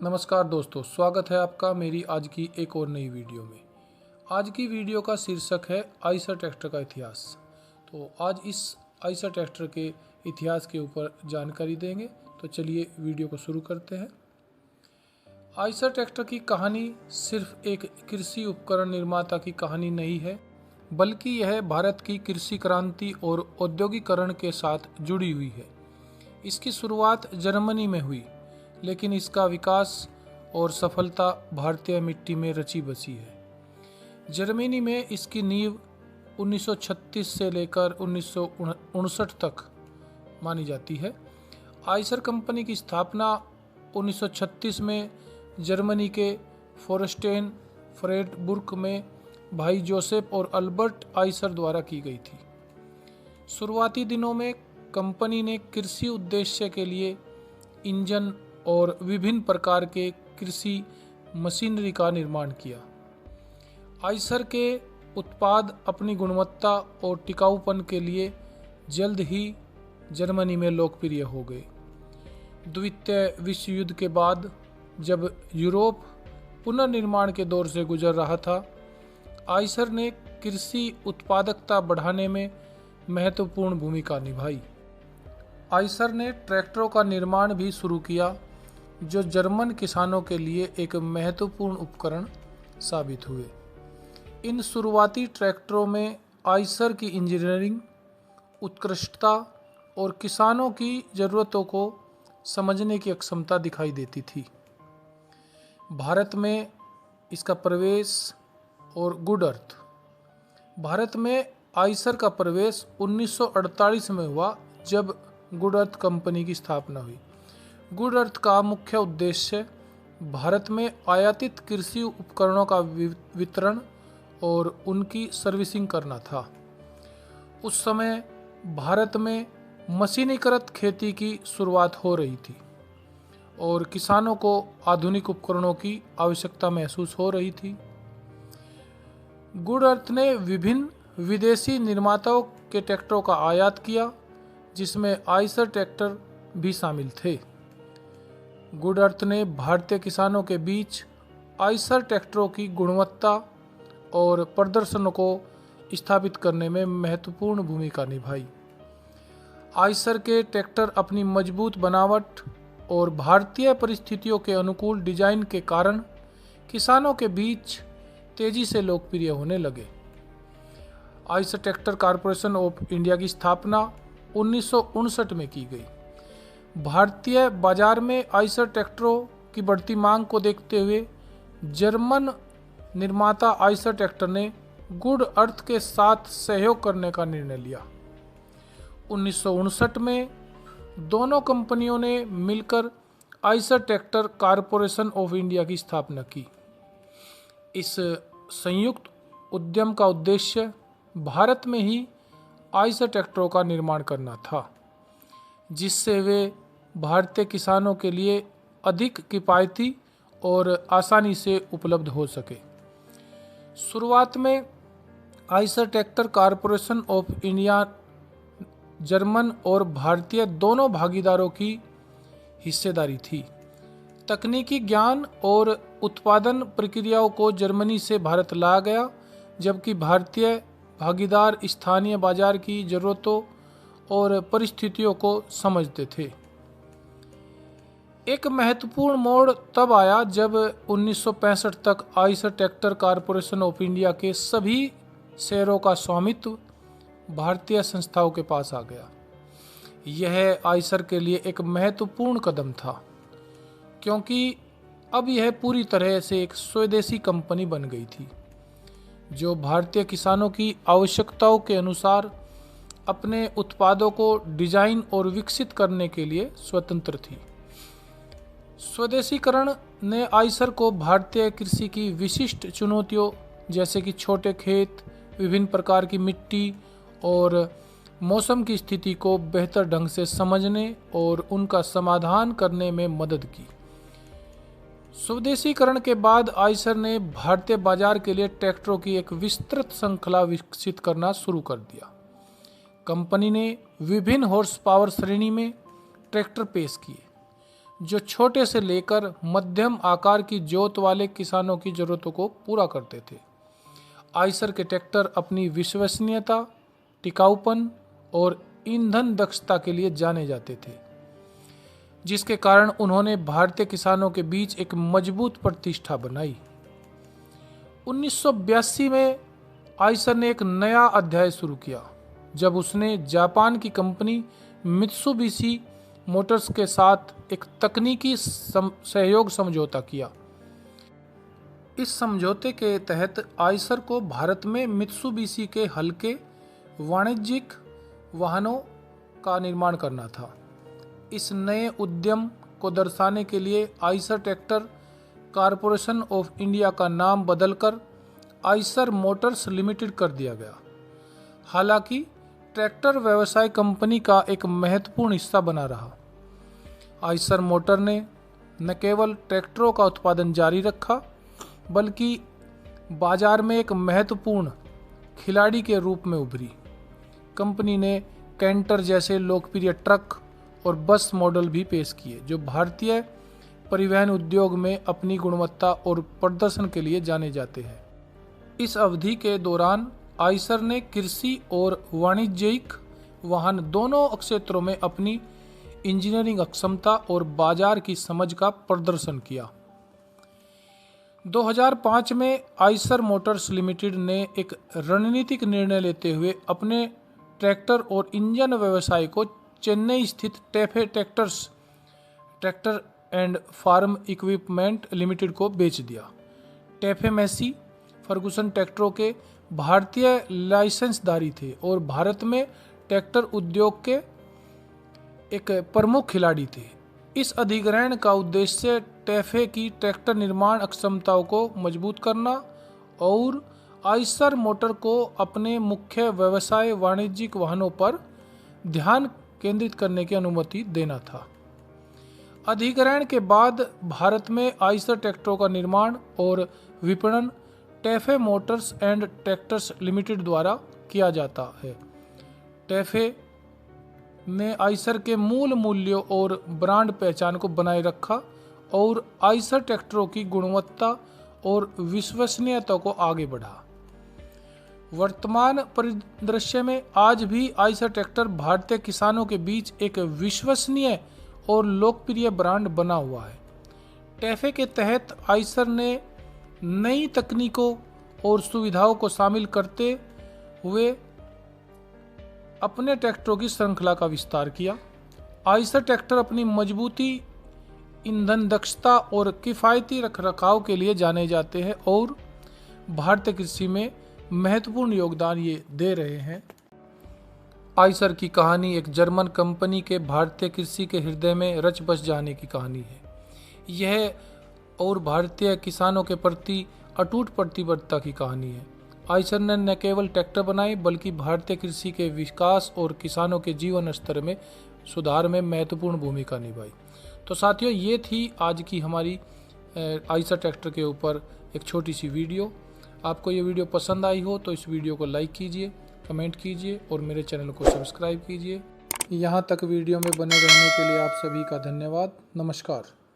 नमस्कार दोस्तों, स्वागत है आपका मेरी आज की एक और नई वीडियो में। आज की वीडियो का शीर्षक है आइसर ट्रैक्टर का इतिहास। तो आज इस आइसर ट्रैक्टर के इतिहास के ऊपर जानकारी देंगे। तो चलिए वीडियो को शुरू करते हैं। आइसर ट्रैक्टर की कहानी सिर्फ एक कृषि उपकरण निर्माता की कहानी नहीं है, बल्कि यह भारत की कृषि क्रांति और औद्योगिकरण के साथ जुड़ी हुई है। इसकी शुरुआत जर्मनी में हुई, लेकिन इसका विकास और सफलता भारतीय मिट्टी में रची बसी है। जर्मनी में इसकी नींव 1936 से लेकर 1959 तक मानी जाती है। आइसर कंपनी की स्थापना 1936 में जर्मनी के फोरस्टेन फ्रेडबुर्ग में भाई जोसेफ और अल्बर्ट आइसर द्वारा की गई थी। शुरुआती दिनों में कंपनी ने कृषि उद्देश्य के लिए इंजन और विभिन्न प्रकार के कृषि मशीनरी का निर्माण किया। आइसर के उत्पाद अपनी गुणवत्ता और टिकाऊपन के लिए जल्द ही जर्मनी में लोकप्रिय हो गए। द्वितीय विश्व युद्ध के बाद जब यूरोप पुनर्निर्माण के दौर से गुजर रहा था, आइसर ने कृषि उत्पादकता बढ़ाने में महत्वपूर्ण भूमिका निभाई। आइसर ने ट्रैक्टरों का निर्माण भी शुरू किया, जो जर्मन किसानों के लिए एक महत्वपूर्ण उपकरण साबित हुए। इन शुरुआती ट्रैक्टरों में आइसर की इंजीनियरिंग, उत्कृष्टता और किसानों की ज़रूरतों को समझने की क्षमता दिखाई देती थी। भारत में इसका प्रवेश और गुड अर्थ। भारत में आइसर का प्रवेश 1948 में हुआ, जब गुड अर्थ कंपनी की स्थापना हुई। गुड अर्थ का मुख्य उद्देश्य भारत में आयातित कृषि उपकरणों का वितरण और उनकी सर्विसिंग करना था। उस समय भारत में मशीनीकृत खेती की शुरुआत हो रही थी और किसानों को आधुनिक उपकरणों की आवश्यकता महसूस हो रही थी। गुड अर्थ ने विभिन्न विदेशी निर्माताओं के ट्रैक्टरों का आयात किया, जिसमें आइसर ट्रैक्टर भी शामिल थे। गुड अर्थ ने भारतीय किसानों के बीच आइसर ट्रैक्टरों की गुणवत्ता और प्रदर्शन को स्थापित करने में महत्वपूर्ण भूमिका निभाई। आइसर के ट्रैक्टर अपनी मजबूत बनावट और भारतीय परिस्थितियों के अनुकूल डिजाइन के कारण किसानों के बीच तेजी से लोकप्रिय होने लगे। Eicher tractor corporation of India की स्थापना 1959 में की गई। भारतीय बाजार में आइसर ट्रैक्टरों की बढ़ती मांग को देखते हुए जर्मन निर्माता आइसर ट्रैक्टर ने गुड अर्थ के साथ सहयोग करने का निर्णय लिया। 1959 में दोनों कंपनियों ने मिलकर Eicher tractor corporation of India की स्थापना की। इस संयुक्त उद्यम का उद्देश्य भारत में ही आइसर ट्रैक्टरों का निर्माण करना था, जिससे वे भारतीय किसानों के लिए अधिक किफ़ायती और आसानी से उपलब्ध हो सके। शुरुआत में Eicher tractor corporation of India German और भारतीय दोनों भागीदारों की हिस्सेदारी थी। तकनीकी ज्ञान और उत्पादन प्रक्रियाओं को जर्मनी से भारत लाया गया, जबकि भारतीय भागीदार स्थानीय बाजार की ज़रूरतों और परिस्थितियों को समझते थे। एक महत्वपूर्ण मोड़ तब आया जब 1965 तक Eicher tractor corporation of India के सभी शेयरों का स्वामित्व भारतीय संस्थाओं के पास आ गया। यह आइसर के लिए एक महत्वपूर्ण कदम था, क्योंकि अब यह पूरी तरह से एक स्वदेशी कंपनी बन गई थी, जो भारतीय किसानों की आवश्यकताओं के अनुसार अपने उत्पादों को डिजाइन और विकसित करने के लिए स्वतंत्र थी। स्वदेशीकरण ने आइसर को भारतीय कृषि की विशिष्ट चुनौतियों जैसे कि छोटे खेत, विभिन्न प्रकार की मिट्टी और मौसम की स्थिति को बेहतर ढंग से समझने और उनका समाधान करने में मदद की। स्वदेशीकरण के बाद आइसर ने भारतीय बाजार के लिए ट्रैक्टरों की एक विस्तृत श्रृंखला विकसित करना शुरू कर दिया। कंपनी ने विभिन्न हॉर्स पावर श्रेणी में ट्रैक्टर पेश किए, जो छोटे से लेकर मध्यम आकार की जोत वाले किसानों की ज़रूरतों को पूरा करते थे। आइसर के ट्रैक्टर अपनी विश्वसनीयता, टिकाऊपन और ईंधन दक्षता के लिए जाने जाते थे, जिसके कारण उन्होंने भारतीय किसानों के बीच एक मजबूत प्रतिष्ठा बनाई। 1982 में आइसर ने एक नया अध्याय शुरू किया जब उसने जापान की कंपनी मित्सुबिशी मोटर्स के साथ एक तकनीकी सहयोग समझौता किया। इस समझौते के तहत आइसर को भारत में मित्सुबिशी के हल्के वाणिज्यिक वाहनों का निर्माण करना था। इस नए उद्यम को दर्शाने के लिए Eicher tractor corporation of India का नाम बदलकर आइसर मोटर्स लिमिटेड कर दिया गया। हालांकि ट्रैक्टर व्यवसाय कंपनी का एक महत्वपूर्ण हिस्सा बना रहा। आइसर मोटर ने न केवल ट्रैक्टरों का उत्पादन जारी रखा, बल्कि बाजार में एक महत्वपूर्ण खिलाड़ी के रूप में उभरी। कंपनी ने कैंटर जैसे लोकप्रिय ट्रक और बस मॉडल भी पेश किए, जो भारतीय परिवहन उद्योग में अपनी गुणवत्ता और प्रदर्शन के लिए जाने जाते हैं। इस अवधि के दौरान आइसर ने कृषि और वाणिज्यिक वाहन दोनों क्षेत्रों में अपनी इंजीनियरिंग अक्षमता और बाजार की समझ का प्रदर्शन किया। 2005 में आइसर मोटर्स लिमिटेड ने एक रणनीतिक निर्णय लेते हुए अपने ट्रैक्टर और इंजन व्यवसाय को चेन्नई स्थित TAFE tractor and farm equipment limited को बेच दिया। टेफे मैसी फर्गुसन ट्रैक्टरों के भारतीय लाइसेंसधारी थे और भारत में ट्रैक्टर उद्योग के एक प्रमुख खिलाड़ी थे। इस अधिग्रहण का उद्देश्य टेफे की ट्रैक्टर निर्माण अक्षमताओं को मजबूत करना और आइसर मोटर को अपने मुख्य व्यवसाय वाणिज्यिक वाहनों पर ध्यान केंद्रित करने की अनुमति देना था। अधिग्रहण के बाद भारत में आइसर ट्रैक्टरों का निर्माण और विपणन TAFE Motors and tractors limited द्वारा किया जाता है। टेफे ने आइसर के मूल मूल्यों और ब्रांड पहचान को बनाए रखा और आइसर ट्रैक्टरों की गुणवत्ता और विश्वसनीयता को आगे बढ़ा। वर्तमान परिदृश्य में आज भी आइसर ट्रैक्टर भारतीय किसानों के बीच एक विश्वसनीय और लोकप्रिय ब्रांड बना हुआ है। टेफे के तहत आइसर ने नई तकनीकों और सुविधाओं को शामिल करते हुए अपने ट्रैक्टरों की श्रृंखला का विस्तार किया। आइसर ट्रैक्टर अपनी मजबूती, ईंधन दक्षता और किफ़ायती रखरखाव के लिए जाने जाते हैं और भारतीय कृषि में महत्वपूर्ण योगदान ये दे रहे हैं। आइसर की कहानी एक जर्मन कंपनी के भारतीय कृषि के हृदय में रच बस जाने की कहानी है। यह और भारतीय किसानों के प्रति अटूट प्रतिबद्धता की कहानी है। आइसर ने न केवल ट्रैक्टर बनाए, बल्कि भारतीय कृषि के विकास और किसानों के जीवन स्तर में सुधार में महत्वपूर्ण भूमिका निभाई। तो साथियों, ये थी आज की हमारी आइसर ट्रैक्टर के ऊपर एक छोटी सी वीडियो। आपको ये वीडियो पसंद आई हो तो इस वीडियो को लाइक कीजिए, कमेंट कीजिए और मेरे चैनल को सब्सक्राइब कीजिए। यहाँ तक वीडियो में बने रहने के लिए आप सभी का धन्यवाद। नमस्कार।